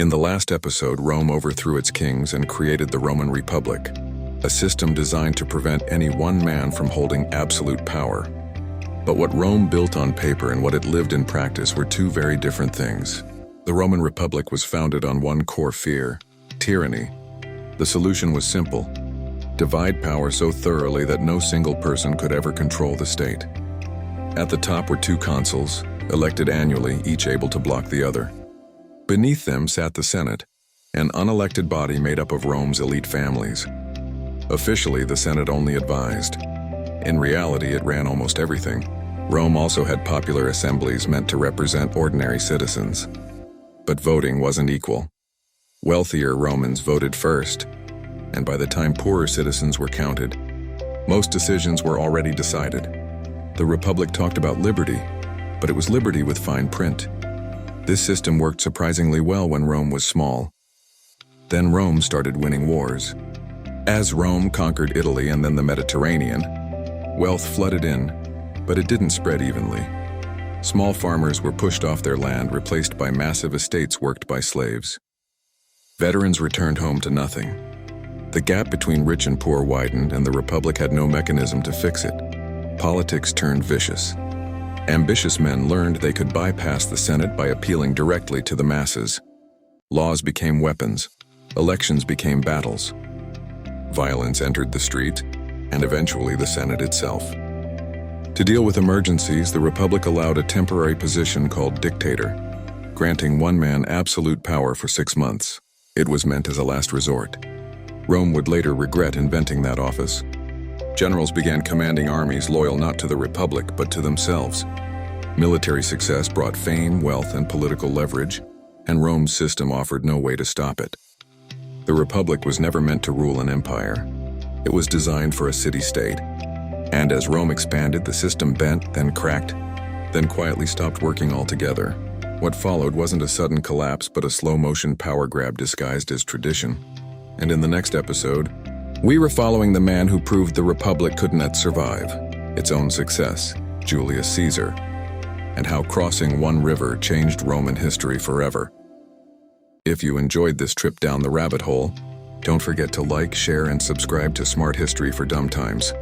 In the last episode, Rome overthrew its kings and created the Roman Republic, a system designed to prevent any one man from holding absolute power. But what Rome built on paper and what it lived in practice were two very different things. The Roman Republic was founded on one core fear: tyranny. The solution was simple: divide power so thoroughly that no single person could ever control the state. At the top were two consuls, elected annually, each able to block the other. Beneath them sat the Senate, an unelected body made up of Rome's elite families. Officially, the Senate only advised. In reality, it ran almost everything. Rome also had popular assemblies meant to represent ordinary citizens. But voting wasn't equal. Wealthier Romans voted first, and by the time poorer citizens were counted, most decisions were already decided. The Republic talked about liberty, but it was liberty with fine print. This system worked surprisingly well when Rome was small. Then Rome started winning wars. As Rome conquered Italy and then the Mediterranean, wealth flooded in, but it didn't spread evenly. Small farmers were pushed off their land, replaced by massive estates worked by slaves. Veterans returned home to nothing. The gap between rich and poor widened, and the Republic had no mechanism to fix it. Politics turned vicious. Ambitious men learned they could bypass the Senate by appealing directly to the masses. Laws became weapons. Elections became battles. Violence entered the street, and eventually the Senate itself. To deal with emergencies, the Republic allowed a temporary position called dictator, granting one man absolute power for 6 months. It was meant as a last resort. Rome would later regret inventing that office. Generals began commanding armies loyal not to the Republic, but to themselves. Military success brought fame, wealth, and political leverage, and Rome's system offered no way to stop it. The Republic was never meant to rule an empire. It was designed for a city-state. And as Rome expanded, the system bent, then cracked, then quietly stopped working altogether. What followed wasn't a sudden collapse, but a slow-motion power grab disguised as tradition. And in the next episode, we were following the man who proved the Republic couldn't survive its own success, Julius Caesar, and how crossing one river changed Roman history forever. If you enjoyed this trip down the rabbit hole, don't forget to like, share, and subscribe to Smart History for Dumb Times.